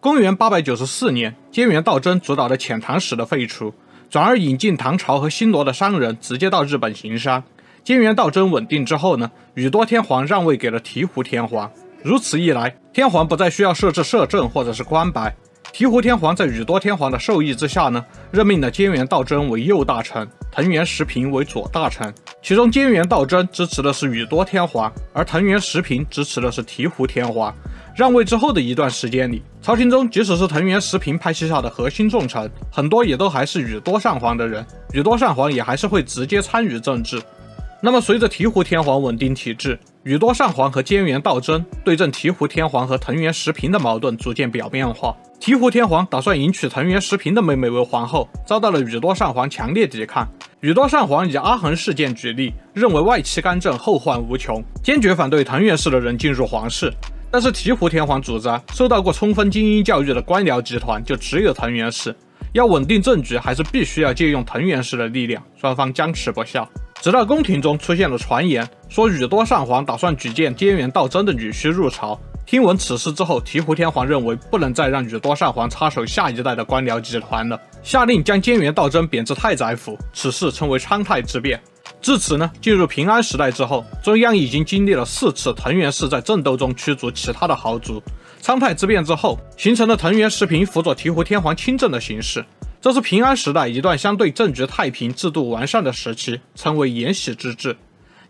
公元894年，菅原道真主导了遣唐使的废除，轉而引進唐朝和新羅的商人直接到日本行商。菅原道真穩定之後呢，宇多天皇讓位給了醍醐天皇。如此一來，天皇不再需要設置攝政或者是關白。醍醐天皇在宇多天皇的授意之下呢，任命了菅原道真為右大臣，藤原時平為左大臣。其中菅原道真支持的是宇多天皇，而藤原時平支持的是醍醐天皇。讓位之後的一段時間裡，朝廷中即使是藤原时平派系下的核心重臣，很多也都還是宇多上皇的人，宇多上皇也還是會直接參與政治。那麼隨着醍醐天皇穩定體制，宇多上皇和菅原道真對陣醍醐天皇和藤原時平的矛盾逐漸表面化。醍醐天皇打算迎娶藤原时平的妹妹為皇後，遭到了宇多上皇強烈抵抗。宇多上皇以阿衡事件舉例，認為外戚干政後患無窮，堅決反對藤原氏的人進入皇室。但是醍醐天皇主張，受到過充分精英教育的官僚集團就只有藤原氏，要穩定政局还是必須要借用藤原氏的力量，雙方僵持不下。直到宮廷中出現了傳言，說宇多上皇打算舉薦菅原道真的女婿入朝。聽聞此事之後，醍醐天皇認為不能再讓宇多上皇插手下一代的官僚集團了，下令將菅原道真貶至太宰府，此事稱為昌太之變。至此呢，進入平安時代之後，中央已經經歷了4次藤原氏在爭鬥中驅逐其他的豪族。昌太之變之後，形成了藤原時平輔佐醍醐天皇親政的形勢。這是平安時代一段相對政局太平、制度完善的時期，稱為延禧之治。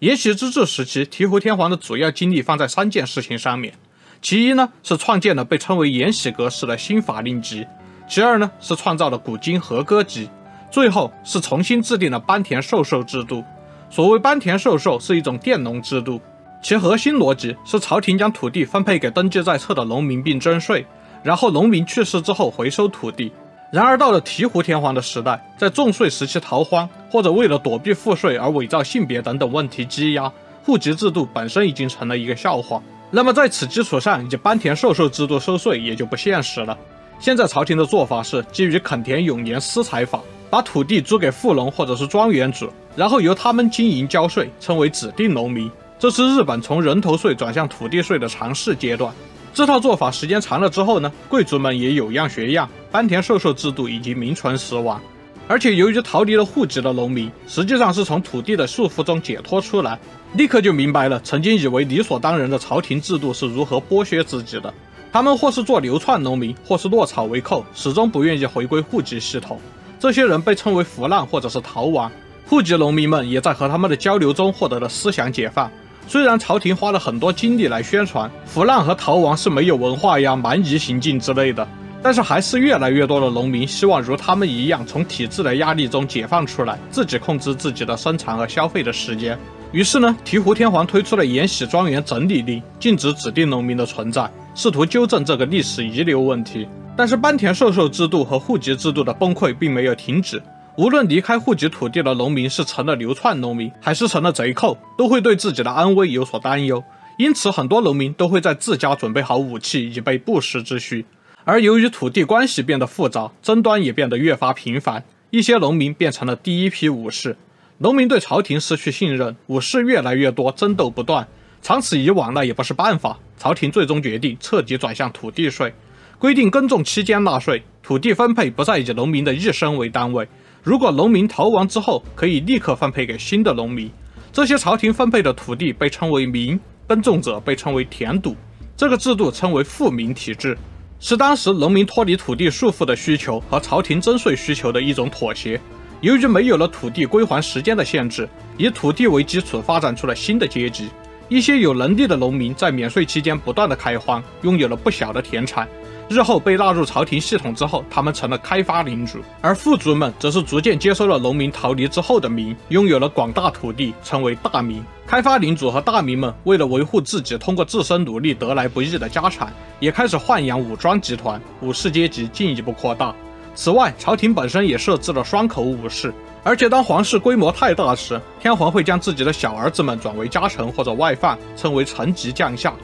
延禧之治時期，醍醐天皇的主要精力放在3件事情上面。其一呢，是創建了被稱為延禧格式的新法令集；其二呢，是創造了古今和歌集；最後是重新制定了班田授受制度。所謂班田授受是一種佃農制度，其核心邏輯是朝廷將土地分配給登記在冊的農民並徵稅，然後農民去世之後回收土地。然而到了醍醐天皇的時代，在重稅時期逃荒，或者為了躲避賦稅而偽造性別等等問題積壓，戶籍制度本身已經成了一個笑話。那麼在此基礎上，以及班田授受制度收稅也就不現實了。現在朝廷的做法是基於垦田永年私財法，把土地租給富農或者是莊園主，然後由他們經營交稅，稱為指定農民。這是日本從人頭稅轉向土地稅的嘗試階段。這套做法時間長了之後呢，貴族們也有樣學樣，班田授受制度已經名存實亡。而且由於逃離了戶籍的農民，實際上是從土地的束縛中解脫出來，立刻就明白了曾經以為理所當然的朝廷制度是如何剝削自己的。他們或是做流竄農民，或是落草為寇，始終不願意回歸戶籍系統。這些人被稱為浮浪或者是逃亡。戶籍農民們也在和他們的交流中獲得了思想解放。雖然朝廷花了很多精力來宣傳浮浪和逃亡是沒有文化呀、蠻夷行徑之類的，但是還是越來越多的農民希望如他們一樣從體制的壓力中解放出來，自己控制自己的生產和消費的時間。於是呢，醍醐天皇推出了延禧莊園整理令，禁止指定農民的存在，試圖糾正這個歷史遺留問題。但是班田授受制度和戶籍制度的崩潰並沒有停止。無論離開戶籍土地的農民是成了流竄農民，還是成了賊寇，都會對自己的安危有所擔憂。因此，很多農民都會在自家準備好武器，以備不時之需。而由於土地關係變得複雜，爭端也變得越發頻繁，一些農民变成了第一批武士。農民對朝廷失去信任，武士越來越多，爭鬥不斷。長此以往，那也不是辦法。朝廷最終決定徹底轉向土地稅，規定耕種期間納稅，土地分配不再以農民的一生為單位。如果農民逃亡之後，可以立刻分配給新的農民。這些朝廷分配的土地被稱為民，耕種者被稱為田犢。這個制度稱為賦民體制，是當時農民脫離土地束縛的需求和朝廷徵稅需求的一種妥協。由於沒有了土地歸還時間的限制，以土地為基礎發展出了新的階級。一些有能力的農民在免稅期間不斷的開荒，擁有了不小的田產。日後被納入朝廷系統之後，他們成了開發領主，而富族們則是逐漸接收了農民逃離之後的民，擁有了廣大土地，成為大民。開發領主和大民們為了維護自己通過自身努力得來不易的家產，也開始豢養武裝集團，武士階級進一步擴大。此外，朝廷本身也設置了雙口武士，而且當皇室規模太大時，天皇會將自己的小兒子們轉為家臣或者外犯，稱為臣級將相。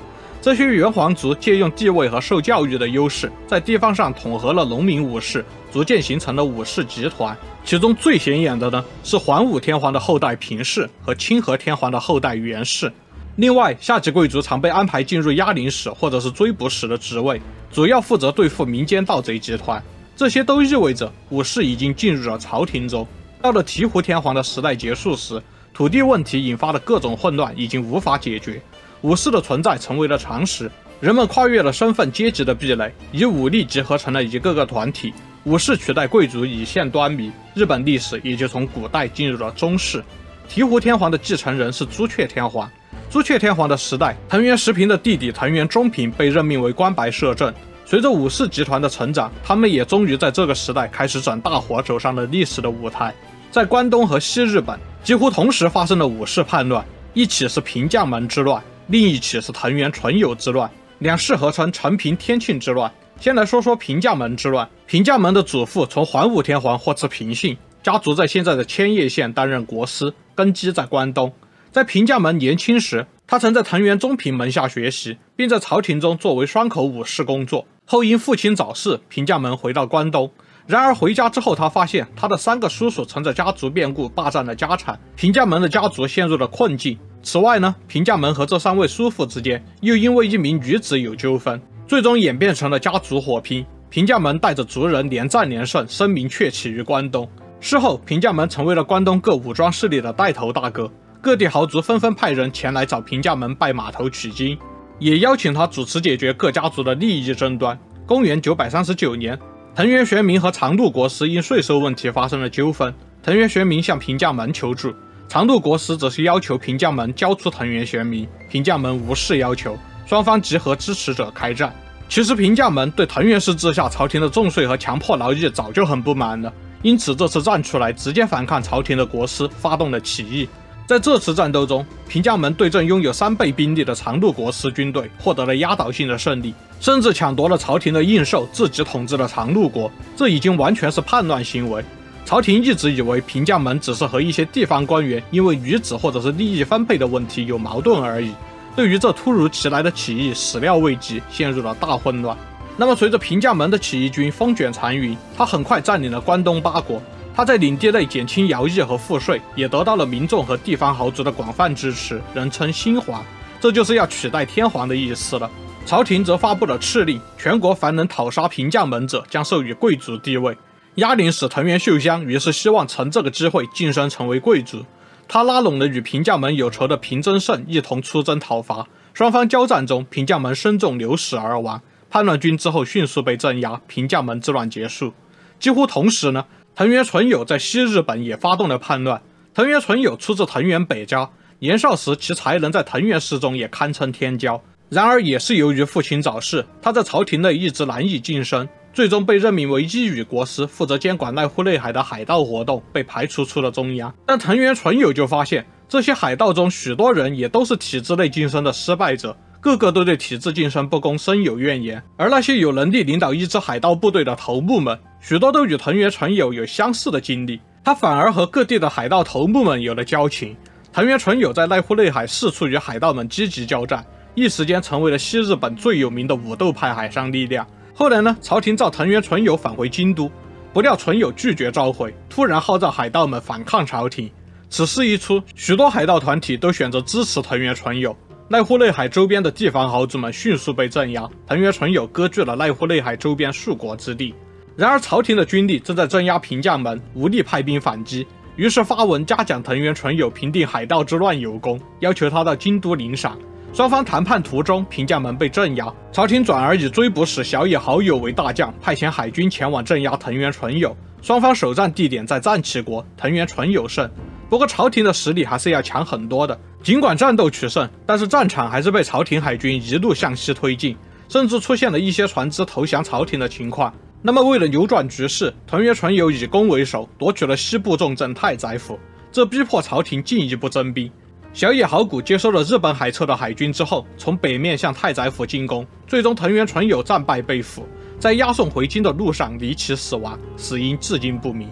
這些原皇族借用地位和受教育的優勢，在地方上統合了農民武士，逐漸形成了武士集團。其中最顯眼的呢，是桓武天皇的後代平氏和清和天皇的後代元氏。另外，下級貴族常被安排進入押領使或者是追捕使的職位，主要負責對付民間盜賊集團。這些都意味着武士已經進入了朝廷中。到了醍醐天皇的時代結束時，土地問題引發的各種混亂已經無法解決，武士的存在成為了常識。人們跨越了身份階級的壁壘，以武力集合成了一個個團體。武士取代貴族已現端倪，日本歷史也就從古代進入了中世。醍醐天皇的繼承人是朱雀天皇。朱雀天皇的時代，藤原时平的弟弟藤原忠平被任命為关白摄政。隨着武士集團的成長，他們也終於在這個時代開始整大火走上了歷史的舞台。在關東和西日本，幾乎同時發生了武士叛亂，一起是平將門之亂，另一起是藤原純友之亂，兩氏合稱承平天慶之亂。先來說說平將門之亂。平將門的祖父從桓武天皇獲赐平姓，家族在現在的千葉縣擔任國司，根基在關東。在平將門年輕時，他曾在藤原忠平門下學習，並在朝廷中作為雙口武士工作。後因父親早逝，平將門回到關東。然而回家之後，他發現他的3個叔叔曾在家族變故霸占了家產，平將門的家族陷入了困境。此外呢，平將門和這3位叔父之間又因為一名女子有糾紛，最終演變成了家族火拼。平將門帶着族人連戰連勝，聲名鵲起於關東。事後，平將門成為了關東各武裝勢力的帶頭大哥，各地豪族紛紛派人前來找平將門拜碼頭取經，也邀請他主持解決各家族的利益爭端。公元939年，藤原玄明和長鹿國司因稅收問題發生了糾紛，藤原玄明向平將門求助，长鹿国司則是要求平將門交出藤原玄明，平将門無視要求，雙方集合支持者開戰。其實平將門對藤原氏治下朝廷的重稅和強迫勞役早就很不滿了，因此這次站出來直接反抗朝廷的國司發動了起義。在這次戰鬥中，平將門對陣擁有3倍兵力的長鹿國司軍隊，獲得了壓倒性的勝利，甚至搶奪了朝廷的印绶，自己統治了長鹿國。這已經完全是叛亂行為。朝廷一直以為平將門只是和一些地方官員因為女子或者是利益分配的問題有矛盾而已。對於這突如其來的起義，始料未及，陷入了大混亂。那麼隨着平將門的起義軍風捲殘雲，他很快佔領了關東8國。他在領地內減輕徭役和賦稅，也得到了民眾和地方豪族的廣泛支持，人稱新皇，這就是要取代天皇的意思了。朝廷則發布了敕令，全國凡能討殺平將門者將授予貴族地位。押領使藤原秀香於是希望趁這個機會晉升成為貴族，他拉攏了與平將門有仇的平真勝一同出征討伐。雙方交戰中，平將門身中流矢而亡，叛亂軍之後迅速被鎮壓，平將門之亂結束。幾乎同時呢，藤原純友在西日本也發動了叛亂。藤原纯友出自藤原北家，年少時其才能在藤原氏中也堪稱天骄。然而也是由於父親早逝，他在朝廷內一直難以晉升，最終被任命為伊予國司，負責監管瀨戶內海的海盜活動，被排除出了中央。但藤原純友就發現，這些海盜中許多人也都是體制內晉升的失敗者，個個都對體制晉升不公深有怨言。而那些有能力領導一支海盜部隊的頭目們，許多都與藤原純友有相似的經歷，他反而和各地的海盜頭目們有了交情。藤原纯友在瀨戶內海四處與海盜們積極交戰，一時間成為了西日本最有名的武鬥派海上力量。後來呢，朝廷召藤原纯友返回京都，不料纯友拒絕召回，突然號召海盜們反抗朝廷。此事一出，許多海盜團體都選擇支持藤原純友。瀨戶內海周邊的地方豪族們迅速被鎮壓，藤原純友割據了瀨戶內海周邊數國之地。然而朝廷的軍力正在鎮壓平將門，無力派兵反擊，於是發文嘉獎藤原純友平定海盜之亂有功，要求他到京都領賞。雙方談判途中，平將門被鎮壓，朝廷轉而以追捕使小野好友為大將，派遣海軍前往鎮壓藤原純友。雙方首戰地點在讚岐國，藤原純友勝。不過朝廷的實力還是要強很多的，儘管戰鬥取勝，但是戰場還是被朝廷海軍一路向西推進，甚至出現了一些船只投降朝廷的情況。那麼為了扭轉局勢，藤原纯友以攻為守，奪取了西部重鎮太宰府，這逼迫朝廷進一步增兵。小野好古接收了日本海側的海軍之後，從北面向太宰府進攻，最終藤原纯友戰敗被俘，在押送回京的路上離奇死亡，死因至今不明。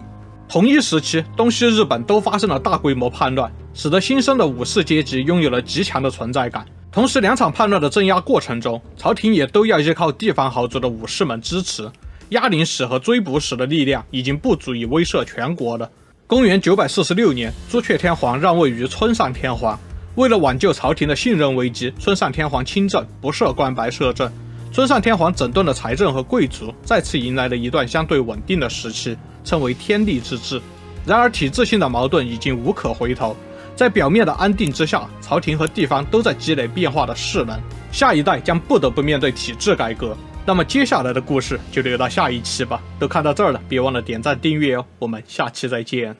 同一時期，東西日本都發生了大規模叛亂，使得新生的武士階級擁有了極強的存在感。同時，兩場叛亂的鎮壓過程中，朝廷也都要依靠地方豪族的武士們支持，押領使和追捕使的力量已經不足以威慑全國了。公元946年，朱雀天皇讓位於村上天皇。为了挽救朝廷的信任危机，村上天皇亲政，不设关白摄政。尊上天皇整頓了財政和貴族，再次迎來了一段相對穩定的時期，稱為天地之治。然而體制性的矛盾已經無可回頭，在表面的安定之下，朝廷和地方都在積累變化的勢能，下一代将不得不面对體制改革。那麼接下來的故事就留到下一期吧。都看到這兒了，別忘了點讚訂閱哦，我們下期再見。